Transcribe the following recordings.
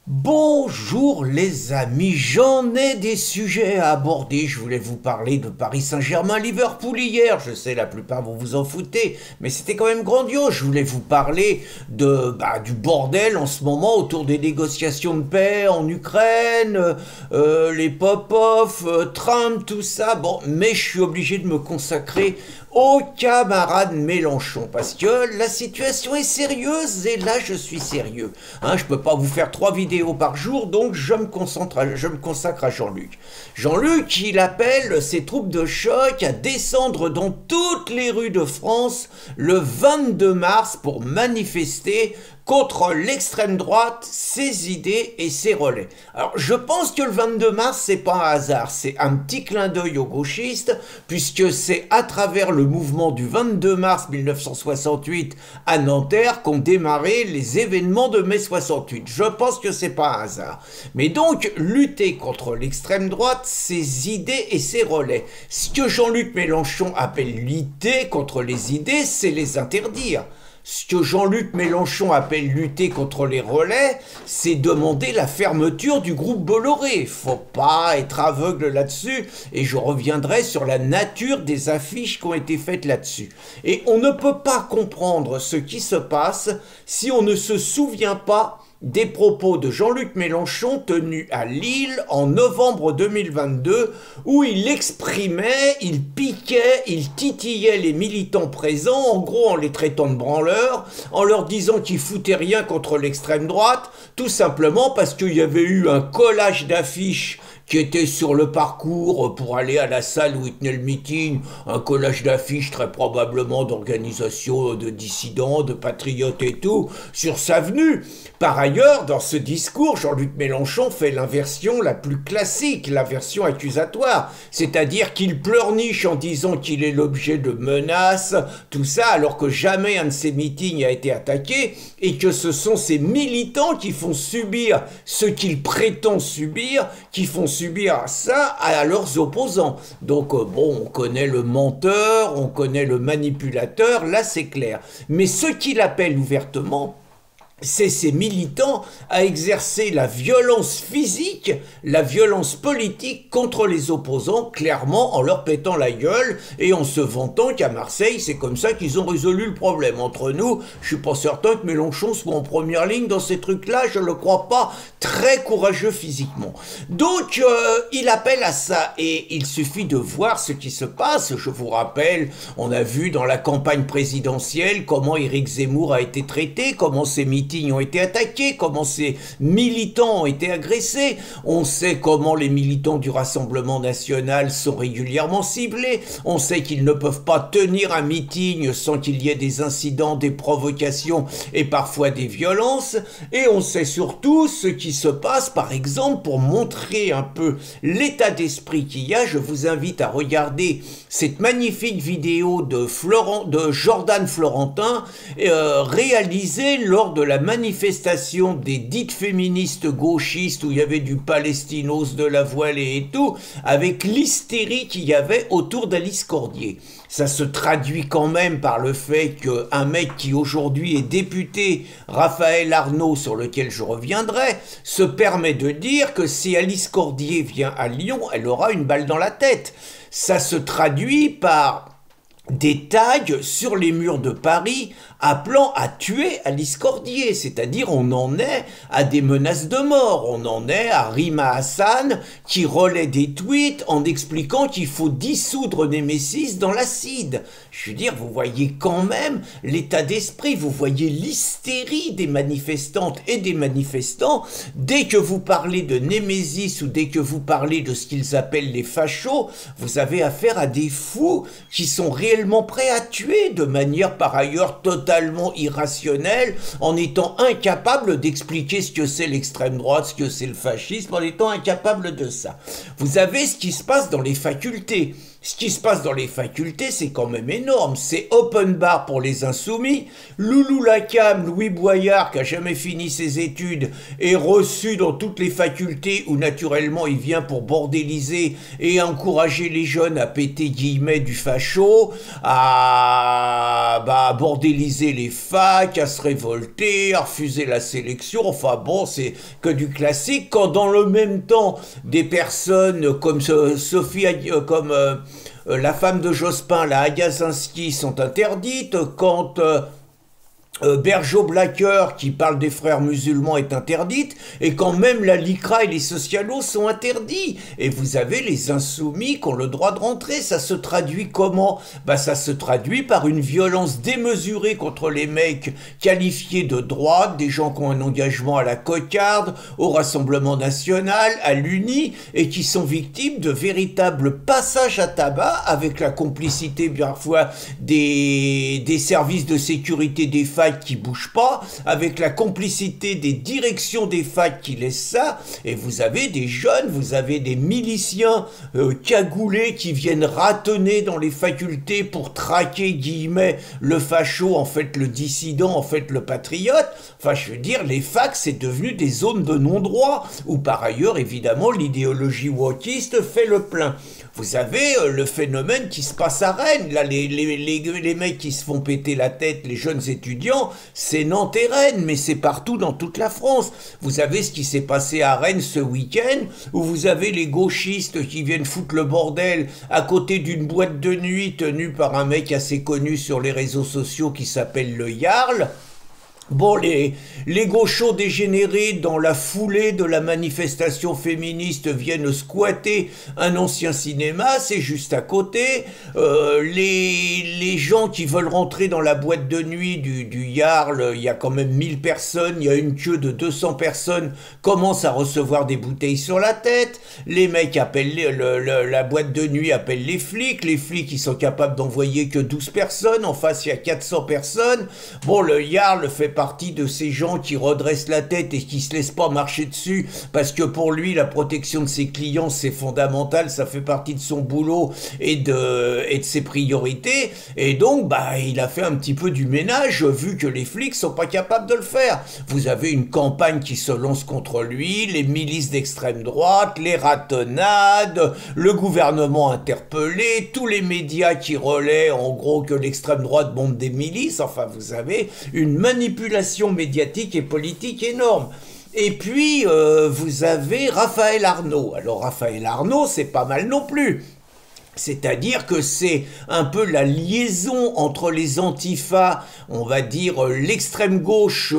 Bonjour les amis, j'en ai des sujets à aborder. Je voulais vous parler de Paris Saint-Germain-Liverpool hier. Je sais, la plupart vous vous en foutez, mais c'était quand même grandiose. Je voulais vous parler du bordel en ce moment autour des négociations de paix en Ukraine, les pop-off, Trump, tout ça. Bon, mais je suis obligé de me consacrer au camarade Mélenchon parce que la situation est sérieuse et là je suis sérieux. Je peux pas vous faire 3 vidéos par jour, donc je me consacre à Jean-Luc. Jean-Luc, il appelle ses troupes de choc à descendre dans toutes les rues de France le 22 mars pour manifester contre l'extrême droite, ses idées et ses relais. Alors, je pense que le 22 mars, c'est pas un hasard, c'est un petit clin d'œil aux gauchistes, puisque c'est à travers le mouvement du 22 mars 1968 à Nanterre qu'ont démarré les événements de mai 68. Je pense que c'est pas un hasard. Mais donc, lutter contre l'extrême droite, ses idées et ses relais. Ce que Jean-Luc Mélenchon appelle lutter contre les idées, c'est les interdire. Ce que Jean-Luc Mélenchon appelle lutter contre les relais, c'est demander la fermeture du groupe Bolloré. Faut pas être aveugle là-dessus, et je reviendrai sur la nature des affiches qui ont été faites là-dessus. Et on ne peut pas comprendre ce qui se passe si on ne se souvient pas des propos de Jean-Luc Mélenchon tenus à Lille en novembre 2022 où il exprimait, il piquait, il titillait les militants présents, en gros en les traitant de branleurs, en leur disant qu'ils foutaient rien contre l'extrême droite, tout simplement parce qu'il y avait eu un collage d'affiches qui était sur le parcours pour aller à la salle où il tenait le meeting, un collage d'affiches très probablement d'organisations de dissidents, de patriotes et tout, sur sa venue. Par ailleurs, dans ce discours, Jean-Luc Mélenchon fait l'inversion la plus classique, la version accusatoire, c'est-à-dire qu'il pleurniche en disant qu'il est l'objet de menaces, tout ça, alors que jamais un de ses meetings a été attaqué, et que ce sont ces militants qui font subir ce qu'ils prétendent subir, qui font subir ça à leurs opposants. Donc bon, on connaît le menteur, on connaît le manipulateur, là c'est clair. Mais ce qu'il appelle ouvertement, c'est ces militants à exercer la violence physique, la violence politique contre les opposants, clairement en leur pétant la gueule et en se vantant qu'à Marseille, c'est comme ça qu'ils ont résolu le problème. Entre nous, je suis pas certain que Mélenchon soit en première ligne dans ces trucs-là, je le crois pas très courageux physiquement. Donc, il appelle à ça et il suffit de voir ce qui se passe. Je vous rappelle, on a vu dans la campagne présidentielle comment Éric Zemmour a été traité, comment ses meetings ont été attaqués, comment ces militants ont été agressés. On sait comment les militants du Rassemblement national sont régulièrement ciblés. On sait qu'ils ne peuvent pas tenir un meeting sans qu'il y ait des incidents, des provocations et parfois des violences. Et on sait surtout ce qui se passe, par exemple, pour montrer un peu l'état d'esprit qu'il y a. Je vous invite à regarder cette magnifique vidéo de Jordan Florentin réalisée lors de la manifestation des dites féministes gauchistes où il y avait du palestinos, de la voilée et tout, avec l'hystérie qu'il y avait autour d'Alice Cordier. Ça se traduit quand même par le fait qu'un mec qui aujourd'hui est député, Raphaël Arnaud, sur lequel je reviendrai, se permet de dire que si Alice Cordier vient à Lyon, elle aura une balle dans la tête. Ça se traduit par des tags sur les murs de Paris appelant à tuer Alice Cordier, c'est-à-dire on en est à des menaces de mort, on en est à Rima Hassan qui relaie des tweets en expliquant qu'il faut dissoudre Némésis dans l'acide. Je veux dire, vous voyez quand même l'état d'esprit, vous voyez l'hystérie des manifestantes et des manifestants. Dès que vous parlez de Némésis ou dès que vous parlez de ce qu'ils appellent les fachos, vous avez affaire à des fous qui sont réellement prêts à tuer de manière par ailleurs totalement irrationnelle, en étant incapables d'expliquer ce que c'est l'extrême droite, ce que c'est le fascisme, en étant incapables de ça. Vous avez ce qui se passe dans les facultés. Ce qui se passe dans les facultés, c'est quand même énorme. C'est open bar pour les insoumis. Loulou Lacam, Louis Boyard, qui a jamais fini ses études, est reçu dans toutes les facultés où naturellement il vient pour bordéliser et encourager les jeunes à péter guillemets du facho, à bordéliser les facs, à se révolter, à refuser la sélection. Enfin bon, c'est que du classique. Quand dans le même temps, des personnes comme Sophie, comme la femme de Jospin, la Agacinski, sont interdites, quand Bergeau-Blacker, qui parle des frères musulmans, est interdite, et quand même la LICRA et les socialos sont interdits. Et vous avez les insoumis qui ont le droit de rentrer. Ça se traduit comment? Ça se traduit par une violence démesurée contre les mecs qualifiés de droite, des gens qui ont un engagement à la cocarde, au Rassemblement National, à l'UNI, et qui sont victimes de véritables passages à tabac, avec la complicité parfois des services de sécurité des facs qui bougent pas, avec la complicité des directions des facs qui laissent ça, et vous avez des jeunes, vous avez des miliciens cagoulés qui viennent ratonner dans les facultés pour traquer, guillemets, le facho, en fait le dissident, en fait le patriote. Enfin, je veux dire, les facs, c'est devenu des zones de non-droit, où par ailleurs, évidemment, l'idéologie wokiste fait le plein. Vous avez le phénomène qui se passe à Rennes. Là, les mecs qui se font péter la tête, les jeunes étudiants, c'est Nantes et Rennes, mais c'est partout dans toute la France. Vous avez ce qui s'est passé à Rennes ce week-end, où vous avez les gauchistes qui viennent foutre le bordel à côté d'une boîte de nuit tenue par un mec assez connu sur les réseaux sociaux qui s'appelle le Yarl. Bon, les gauchos dégénérés, dans la foulée de la manifestation féministe, viennent squatter un ancien cinéma, c'est juste à côté. Les gens qui veulent rentrer dans la boîte de nuit du Yarl, il y a quand même 1000 personnes, il y a une queue de 200 personnes, commencent à recevoir des bouteilles sur la tête. Les mecs appellent, la boîte de nuit appelle les flics ils sont capables d'envoyer que 12 personnes, en face il y a 400 personnes. Bon, le Yarl fait partie de ces gens qui redressent la tête et qui se laissent pas marcher dessus, parce que pour lui la protection de ses clients c'est fondamental, ça fait partie de son boulot et de ses priorités, et donc il a fait un petit peu du ménage vu que les flics sont pas capables de le faire. Vous avez une campagne qui se lance contre lui, les milices d'extrême droite, les ratonnades, le gouvernement interpellé, tous les médias qui relaient en gros que l'extrême droite monte des milices. Enfin, vous avez une manipulation médiatique et politique énorme. Et puis, vous avez Raphaël Arnaud. Alors, Raphaël Arnaud, c'est pas mal non plus. C'est-à-dire que c'est un peu la liaison entre les antifas, on va dire l'extrême gauche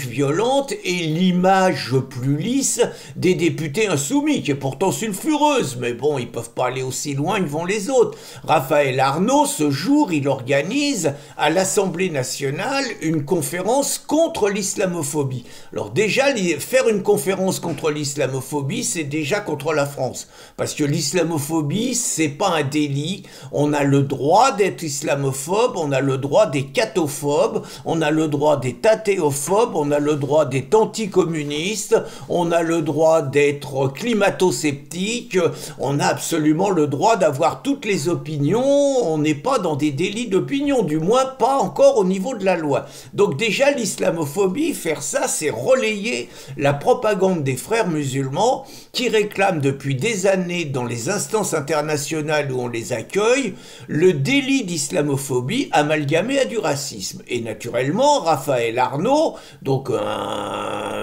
violente, et l'image plus lisse des députés insoumis, qui est pourtant sulfureuse, mais bon, ils peuvent pas aller aussi loin que vont les autres. Raphaël Arnaud, ce jour, il organise à l'Assemblée nationale une conférence contre l'islamophobie. Alors déjà, faire une conférence contre l'islamophobie, c'est déjà contre la France, parce que l'islamophobie, c'est pas un délit. On a le droit d'être islamophobe, on a le droit d'être catophobe, on a le droit d'être athéophobe, on a le droit d'être anticommuniste, on a le droit d'être climato-sceptique, on a absolument le droit d'avoir toutes les opinions, on n'est pas dans des délits d'opinion, du moins pas encore au niveau de la loi. Donc déjà l'islamophobie, faire ça, c'est relayer la propagande des frères musulmans qui réclament depuis des années dans les instances internationales où on les accueille, le délit d'islamophobie amalgamé à du racisme. Et naturellement, Raphaël Arnaud, donc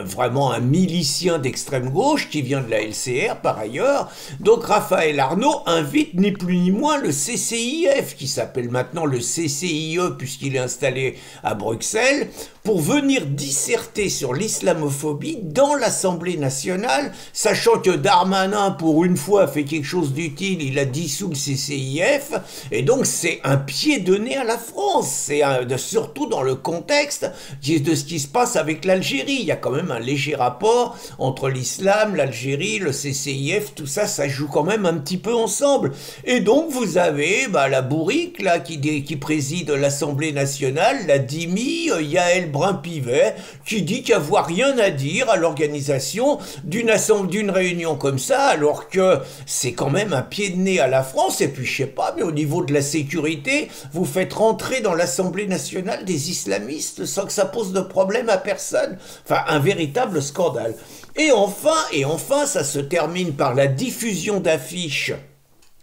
vraiment un milicien d'extrême gauche qui vient de la LCR par ailleurs, donc Raphaël Arnaud invite ni plus ni moins le CCIF, qui s'appelle maintenant le CCIE puisqu'il est installé à Bruxelles, pour venir disserter sur l'islamophobie dans l'Assemblée nationale, sachant que Darmanin, pour une fois, fait quelque chose d'utile, il a dissous le CCIF, et donc c'est un pied de nez à la France, c'est surtout dans le contexte de ce qui se passe avec l'Algérie. Il y a quand même un léger rapport entre l'islam, l'Algérie, le CCIF, tout ça, ça joue quand même un petit peu ensemble. Et donc vous avez la bourrique là qui préside l'Assemblée nationale, la Dimi, Yael Brun-Pivet, qui dit qu'il n'y a rien à dire à l'organisation d'une réunion comme ça, alors que c'est quand même un pied de nez à la France. Et puis je sais pas, mais au niveau de la sécurité, vous faites rentrer dans l'Assemblée nationale des islamistes sans que ça pose de problème à personne. Enfin, un véritable scandale. Et enfin, ça se termine par la diffusion d'affiches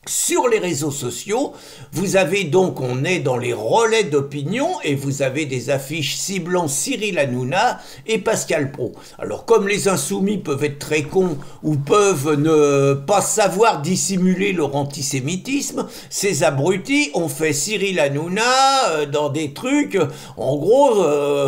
sur les réseaux sociaux. Vous avez donc, on est dans les relais d'opinion, et vous avez des affiches ciblant Cyril Hanouna et Pascal Praud. Alors comme les insoumis peuvent être très cons ou peuvent ne pas savoir dissimuler leur antisémitisme, ces abrutis ont fait Cyril Hanouna dans des trucs, en gros,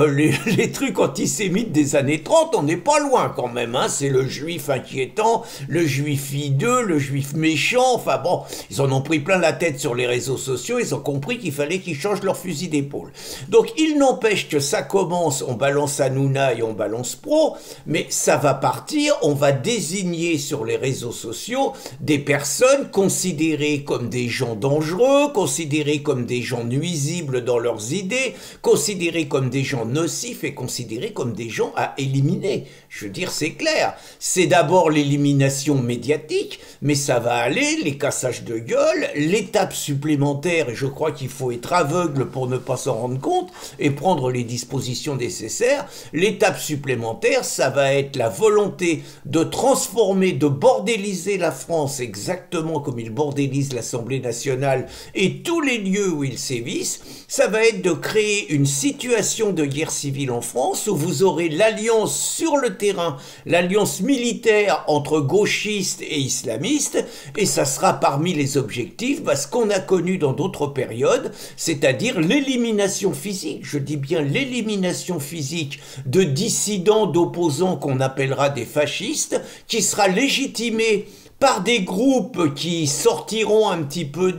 les trucs antisémites des années 30, on n'est pas loin quand même, hein. C'est le juif inquiétant, le juif hideux, le juif méchant, enfin bon, ils en ont pris plein la tête sur les réseaux sociaux, ils ont compris qu'il fallait qu'ils changent leur fusil d'épaule. Donc il n'empêche que ça commence, on balance Hanouna et on balance Praud, mais ça va partir, on va désigner sur les réseaux sociaux des personnes considérées comme des gens dangereux, considérées comme des gens nuisibles dans leurs idées, considérées comme des gens nocifs et considérées comme des gens à éliminer. Je veux dire, c'est clair, c'est d'abord l'élimination médiatique, mais ça va aller, les cassages de gueule, l'étape supplémentaire, et je crois qu'il faut être aveugle pour ne pas s'en rendre compte et prendre les dispositions nécessaires, l'étape supplémentaire, ça va être la volonté de transformer, de bordéliser la France exactement comme il bordélise l'Assemblée nationale et tous les lieux où ils sévissent. Ça va être de créer une situation de guerre civile en France où vous aurez l'alliance sur le terrain, l'alliance militaire entre gauchistes et islamistes, et ça sera parmi les objectifs ce qu'on a connu dans d'autres périodes, c'est-à-dire l'élimination physique, je dis bien l'élimination physique de dissidents, d'opposants qu'on appellera des fascistes, qui sera légitimée par des groupes qui sortiront un petit peu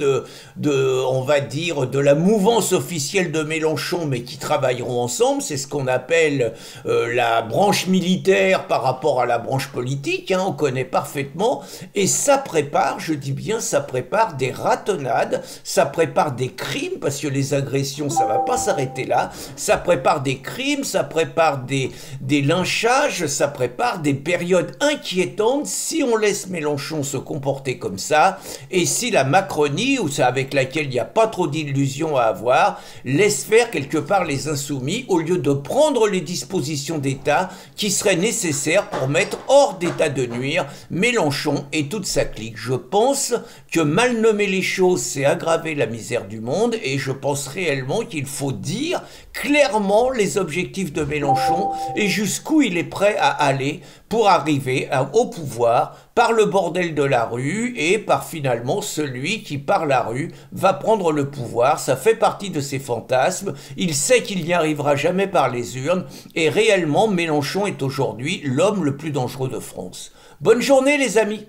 on va dire, de la mouvance officielle de Mélenchon, mais qui travailleront ensemble. C'est ce qu'on appelle la branche militaire par rapport à la branche politique, hein, on connaît parfaitement. Et ça prépare, je dis bien, ça prépare des ratonnades, ça prépare des crimes, parce que les agressions, ça va pas s'arrêter là. Ça prépare des crimes, ça prépare des lynchages, ça prépare des périodes inquiétantes si on laisse Mélenchon se comporter comme ça, et si la Macronie, ou ça avec laquelle il n'y a pas trop d'illusions à avoir, laisse faire quelque part les insoumis au lieu de prendre les dispositions d'État qui seraient nécessaires pour mettre hors d'état de nuire Mélenchon et toute sa clique. Je pense que mal nommer les choses, c'est aggraver la misère du monde, et je pense réellement qu'il faut dire clairement les objectifs de Mélenchon et jusqu'où il est prêt à aller pour arriver au pouvoir par le bordel de la rue et par finalement celui qui par la rue va prendre le pouvoir. Ça fait partie de ses fantasmes, il sait qu'il n'y arrivera jamais par les urnes, et réellement Mélenchon est aujourd'hui l'homme le plus dangereux de France. Bonne journée les amis.